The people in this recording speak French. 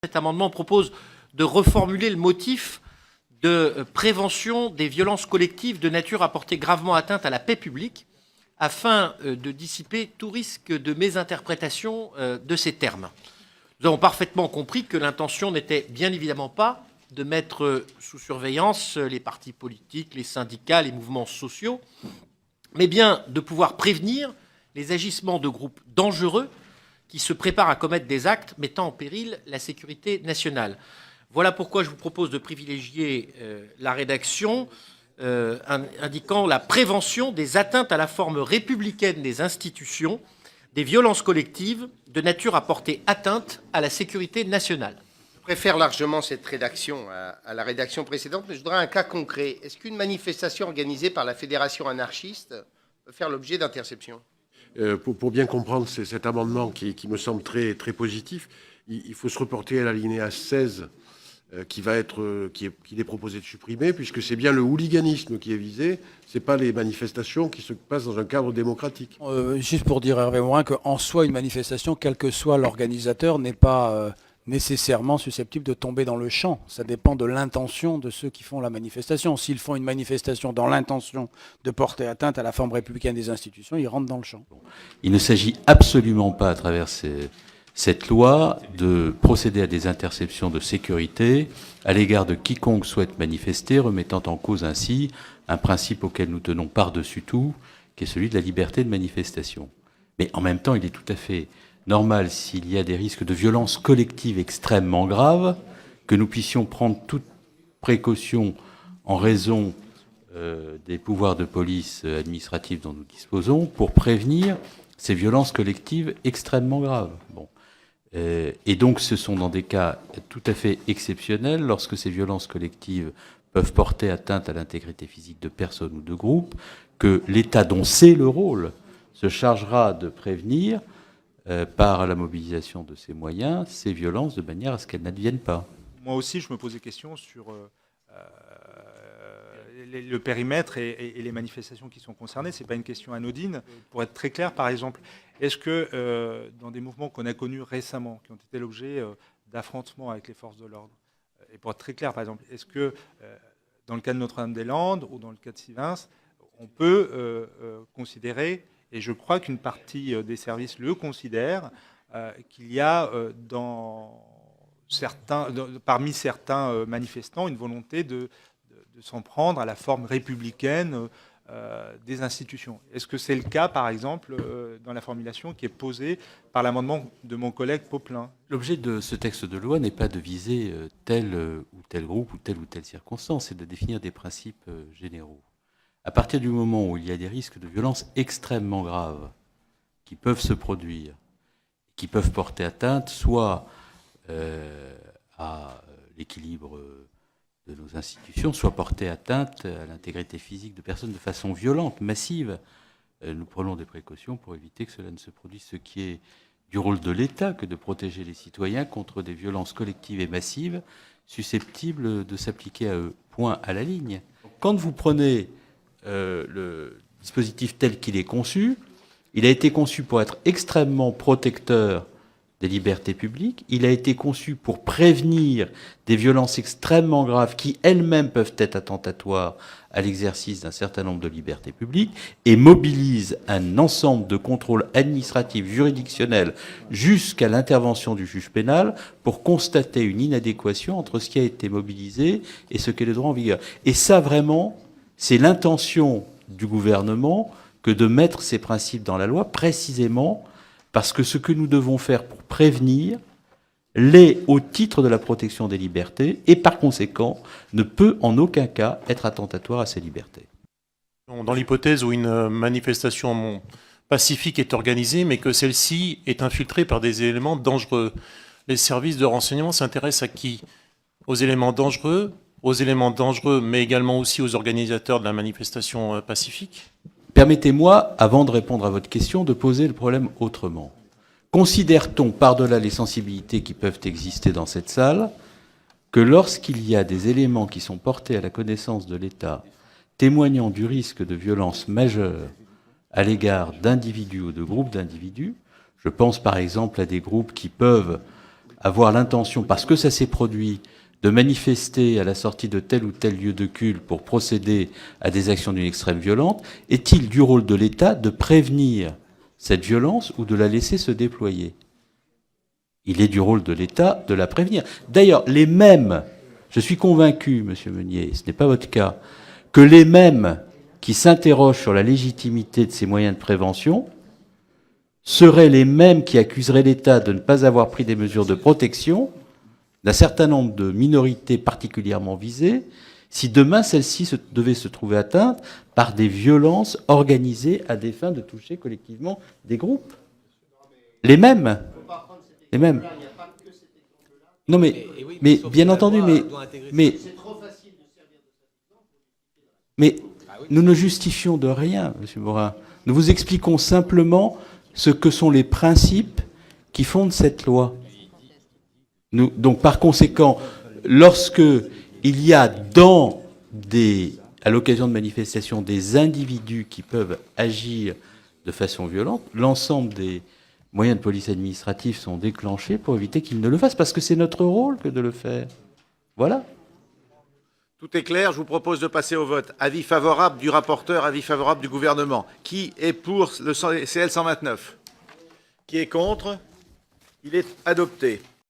Cet amendement propose de reformuler le motif de prévention des violences collectives de nature à porter gravement atteinte à la paix publique afin de dissiper tout risque de mésinterprétation de ces termes. Nous avons parfaitement compris que l'intention n'était bien évidemment pas de mettre sous surveillance les partis politiques, les syndicats, les mouvements sociaux, mais bien de pouvoir prévenir les agissements de groupes dangereux qui se préparent à commettre des actes mettant en péril la sécurité nationale. Voilà pourquoi je vous propose de privilégier la rédaction indiquant la prévention des atteintes à la forme républicaine des institutions, des violences collectives de nature à porter atteinte à la sécurité nationale. Je préfère largement cette rédaction à la rédaction précédente, mais je voudrais un cas concret. Est-ce qu'une manifestation organisée par la Fédération anarchiste peut faire l'objet d'interception ? Pour bien comprendre cet amendement qui me semble très positif, il faut se reporter à l'alinéa 16 qu'il est proposé de supprimer, puisque c'est bien le hooliganisme qui est visé, c'est pas les manifestations qui se passent dans un cadre démocratique. Juste pour dire, Hervé Morin, qu'en soi, une manifestation, quel que soit l'organisateur, n'est pas nécessairement susceptible de tomber dans le champ. Ça dépend de l'intention de ceux qui font la manifestation. S'ils font une manifestation dans l'intention de porter atteinte à la forme républicaine des institutions, ils rentrent dans le champ. Il ne s'agit absolument pas, à travers cette loi, de procéder à des interceptions de sécurité à l'égard de quiconque souhaite manifester, remettant en cause ainsi un principe auquel nous tenons par-dessus tout, qui est celui de la liberté de manifestation. Mais en même temps, il est tout à fait normal, s'il y a des risques de violence collective extrêmement graves, que nous puissions prendre toute précaution en raison des pouvoirs de police administrative dont nous disposons pour prévenir ces violences collectives extrêmement graves. Bon. Et donc ce sont dans des cas tout à fait exceptionnels, lorsque ces violences collectives peuvent porter atteinte à l'intégrité physique de personnes ou de groupes, que l'État, dont c'est le rôle, se chargera de prévenir par la mobilisation de ces moyens, ces violences, de manière à ce qu'elles n'adviennent pas. Moi aussi, je me pose des questions sur le périmètre et les manifestations qui sont concernées. Ce n'est pas une question anodine. Pour être très clair, par exemple, est-ce que dans des mouvements qu'on a connus récemment, qui ont été l'objet d'affrontements avec les forces de l'ordre, et pour être très clair, par exemple, est-ce que dans le cas de Notre-Dame-des-Landes ou dans le cas de Sivins, on peut considérer, et je crois qu'une partie des services le considère, qu'il y a parmi certains manifestants une volonté de s'en prendre à la forme républicaine des institutions. Est-ce que c'est le cas, par exemple, dans la formulation qui est posée par l'amendement de mon collègue Popelin ? L'objet de ce texte de loi n'est pas de viser tel ou tel groupe ou telle circonstance, c'est de définir des principes généraux. À partir du moment où il y a des risques de violence extrêmement graves qui peuvent se produire, qui peuvent porter atteinte soit à l'équilibre de nos institutions, soit porter atteinte à l'intégrité physique de personnes de façon violente, massive, nous prenons des précautions pour éviter que cela ne se produise, ce qui est du rôle de l'État que de protéger les citoyens contre des violences collectives et massives susceptibles de s'appliquer à eux. Point à la ligne. Quand vous prenez le dispositif tel qu'il est conçu, il a été conçu pour être extrêmement protecteur des libertés publiques, il a été conçu pour prévenir des violences extrêmement graves qui elles-mêmes peuvent être attentatoires à l'exercice d'un certain nombre de libertés publiques et mobilise un ensemble de contrôles administratifs, juridictionnels, jusqu'à l'intervention du juge pénal pour constater une inadéquation entre ce qui a été mobilisé et ce qu'est le droit en vigueur. Et ça, vraiment, c'est l'intention du gouvernement que de mettre ces principes dans la loi, précisément parce que ce que nous devons faire pour prévenir l'est au titre de la protection des libertés et par conséquent ne peut en aucun cas être attentatoire à ces libertés. Dans l'hypothèse où une manifestation pacifique est organisée mais que celle-ci est infiltrée par des éléments dangereux, les services de renseignement s'intéressent à qui ? Aux éléments dangereux mais également aussi aux organisateurs de la manifestation pacifique ? Permettez-moi, avant de répondre à votre question, de poser le problème autrement. Considère-t-on, par-delà les sensibilités qui peuvent exister dans cette salle, que lorsqu'il y a des éléments qui sont portés à la connaissance de l'État témoignant du risque de violence majeure à l'égard d'individus ou de groupes d'individus, je pense par exemple à des groupes qui peuvent avoir l'intention, parce que ça s'est produit, de manifester à la sortie de tel ou tel lieu de culte pour procéder à des actions d'une extrême violence, est-il du rôle de l'État de prévenir cette violence ou de la laisser se déployer? Il est du rôle de l'État de la prévenir. D'ailleurs, les mêmes, je suis convaincu, Monsieur Meunier, ce n'est pas votre cas, que les mêmes qui s'interrogent sur la légitimité de ces moyens de prévention seraient les mêmes qui accuseraient l'État de ne pas avoir pris des mesures de protection d'un certain nombre de minorités particulièrement visées, si demain celles-ci devaient se trouver atteintes par des violences organisées à des fins de toucher collectivement des groupes. Les mêmes. Les mêmes. Non mais bien entendu, mais nous ne justifions de rien, Monsieur Morin. Nous vous expliquons simplement ce que sont les principes qui fondent cette loi. Donc, par conséquent, lorsque il y a à l'occasion de manifestations, des individus qui peuvent agir de façon violente, l'ensemble des moyens de police administrative sont déclenchés pour éviter qu'ils ne le fassent, parce que c'est notre rôle que de le faire. Voilà. Tout est clair, je vous propose de passer au vote. Avis favorable du rapporteur, avis favorable du gouvernement. Qui est pour le CL 129? Qui est contre? Il est adopté.